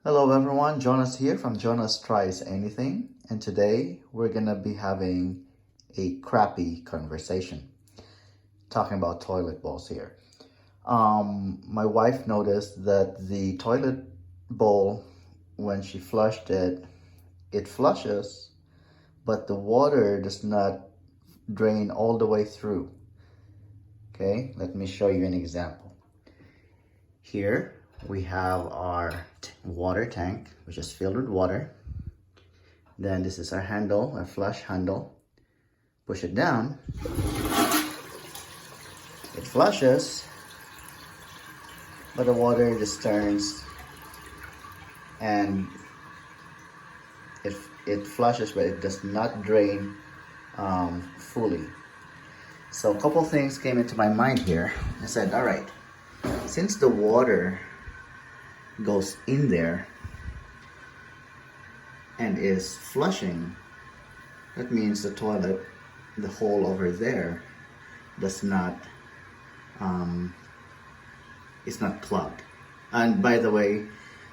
Hello everyone, Jonas here from Jonas Tries Anything, and today we're gonna be having a crappy conversation talking about toilet bowls here. My wife noticed that the toilet bowl, when she flushed it, it flushes, but the water does not drain all the way through. Okay, let me show you an example. Here we have our water tank, which is filled with water. Then this is our handle, our flush handle. Push it down, it flushes, but the water just turns and it flushes, but it does not drain fully. So a couple things came into my mind here. I said, all right, since the water goes in there and is flushing, that means the toilet, the hole over there, does not it's not clogged. And by the way,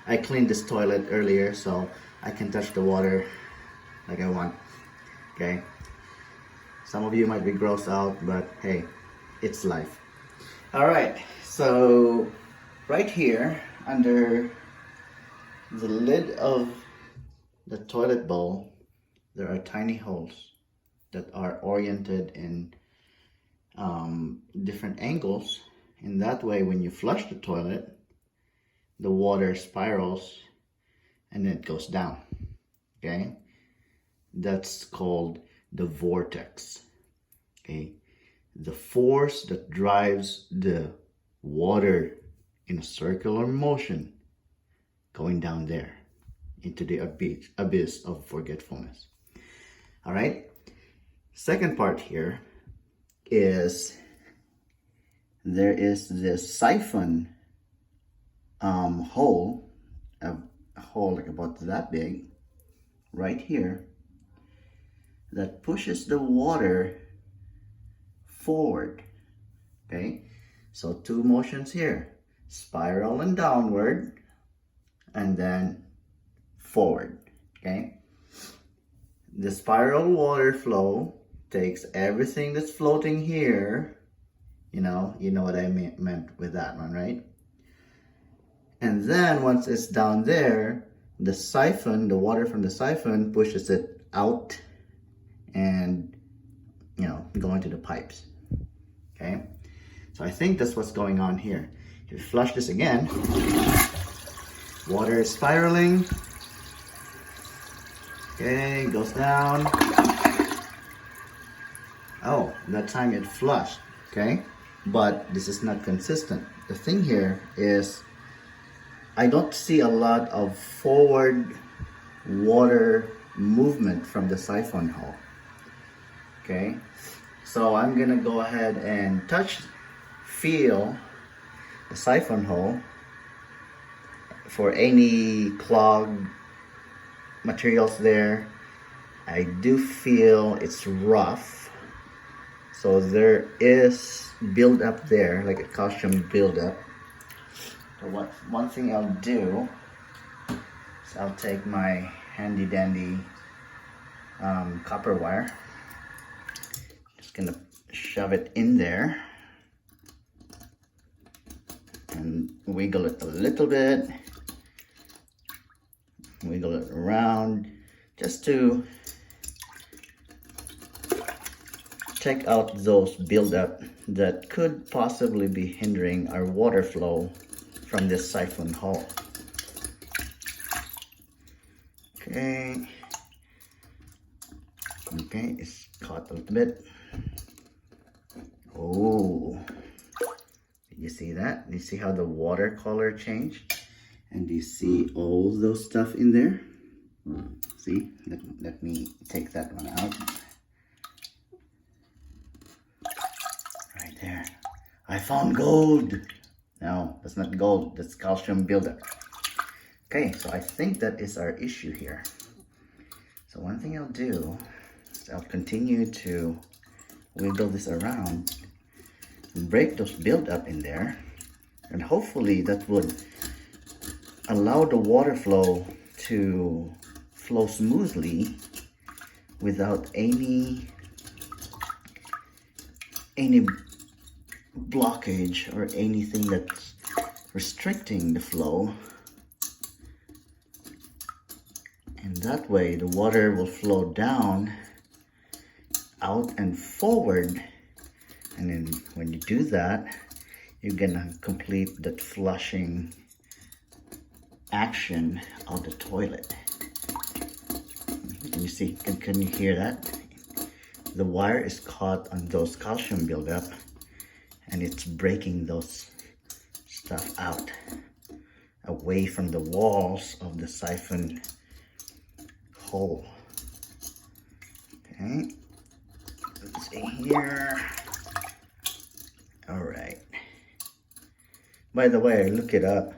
I cleaned this toilet earlier, so I can touch the water like I want. Okay, some of you might be grossed out, but hey, it's life. All right, so right here under the lid of the toilet bowl, there are tiny holes that are oriented in different angles. In that way, when you flush the toilet, the water spirals and then it goes down. Okay, that's called the vortex. Okay, the force that drives the water in a circular motion going down there into the abyss of forgetfulness. All right, second part here is there is this siphon hole, a hole like about that big right here, that pushes the water forward. Okay, so two motions here, spiral and downward, and then forward. Okay, the spiral water flow takes everything that's floating here, you know what I meant with that one, right? And then once it's down there, the siphon, the water from the siphon pushes it out and go into the pipes. Okay, so I think that's what's going on here. If you flush this again, water is spiraling. Okay, goes down. Oh, that time it flushed. Okay, but this is not consistent. The thing here is I don't see a lot of forward water movement from the siphon hole. Okay, so I'm gonna go ahead and feel the siphon hole for any clogged materials there. I do feel it's rough, so there is buildup there, like a calcium buildup. So one thing I'll do is I'll take my handy dandy copper wire, just gonna shove it in there and wiggle it a little bit, wiggle it around just to take out those buildup that could possibly be hindering our water flow from this siphon hole. Okay, it's caught a little bit. Oh, did you see that? Do you see how the water color changed? And do you see all those stuff in there? See, let me take that one out. Right there. I found gold. No, that's not gold, that's calcium buildup. Okay, so I think that is our issue here. So one thing I'll do is I'll continue to wiggle this around and break those buildup in there, and hopefully that would allow the water flow to flow smoothly without any blockage or anything that's restricting the flow. And that way the water will flow down, out and forward. And then when you do that, you're gonna complete that flushing action of the toilet. Can you see? Can you hear that? The wire is caught on those calcium buildup and it's breaking those stuff out away from the walls of the siphon hole. Okay, let's see here. All right. By the way, look it up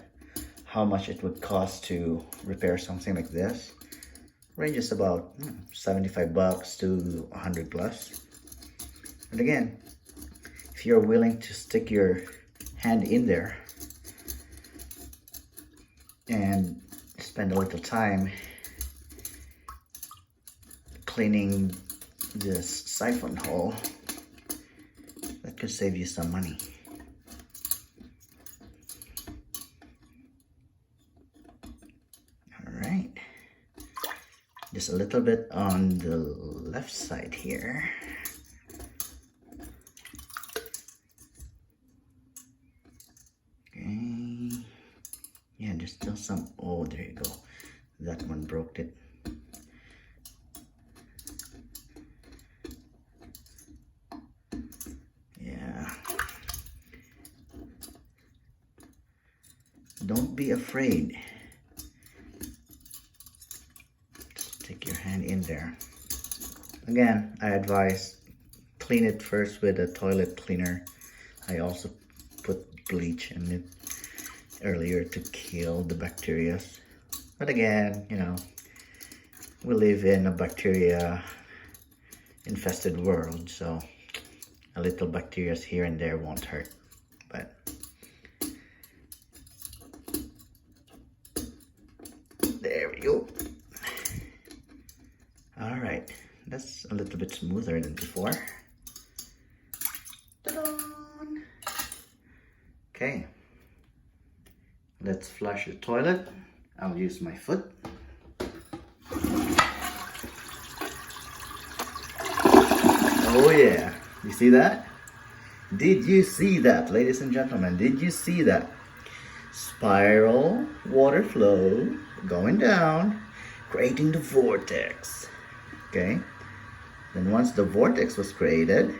how much it would cost to repair something like this. Ranges about 75 bucks to 100 plus. And again, if you're willing to stick your hand in there and spend a little time cleaning this siphon hole, that could save you some money. All right, just a little bit on the left side here. Okay, yeah, there's still some. Oh, there you go. That one broke it. Don't be afraid. Stick your hand in there. Again, I advise clean it first with a toilet cleaner. I also put bleach in it earlier to kill the bacteria. But again, you know, we live in a bacteria infested world, so a little bacteria here and there won't hurt. But there we go. All right, that's a little bit smoother than before. Ta-da! Okay, let's flush the toilet. I'll use my foot. Oh yeah, you see that? Did you see that, ladies and gentlemen? Did you see that? Spiral water flow going down, creating the vortex. Okay, then once the vortex was created,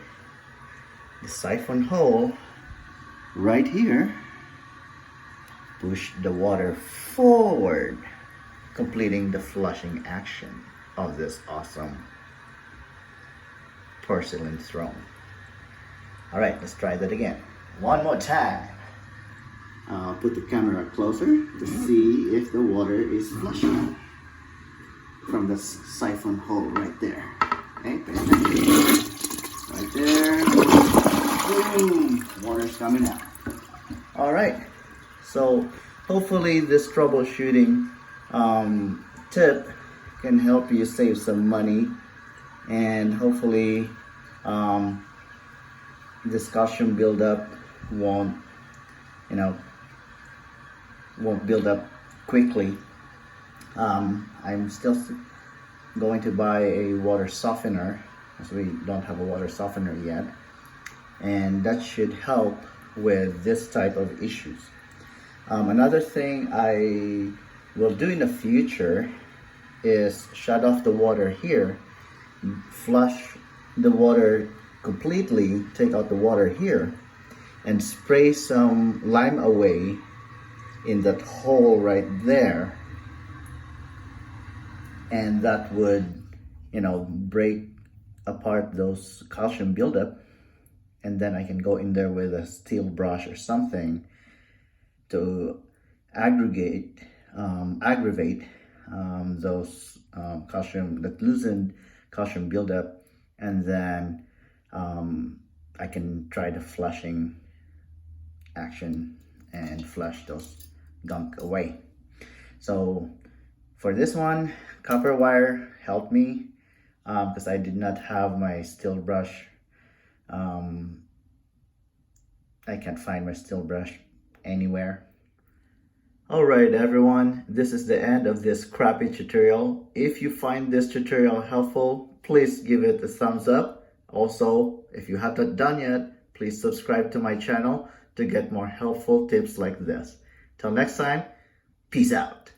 the siphon hole right here pushed the water forward, completing the flushing action of this awesome porcelain throne. All right, let's try that again. One more time. I'll put the camera closer to see if the water is flushing from the siphon hole right there. Okay, right there. Boom, water's coming out. All right, so hopefully this troubleshooting tip can help you save some money, and hopefully this calcium buildup won't build up quickly. I'm still going to buy a water softener, as we don't have a water softener yet, and that should help with this type of issues. Another thing I will do in the future is shut off the water here, flush the water completely, take out the water here, and spray some lime away in that hole right there, and that would, break apart those calcium buildup, and then I can go in there with a steel brush or something to aggravate those that loosened calcium buildup, and then I can try the flushing action and flush those gunk away. So for this one, copper wire helped me because I did not have my steel brush. I can't find my steel brush anywhere. Alright everyone, this is the end of this crappy tutorial. If you find this tutorial helpful, please give it a thumbs up. Also, if you have not done yet, please subscribe to my channel to get more helpful tips like this. Till next time, peace out.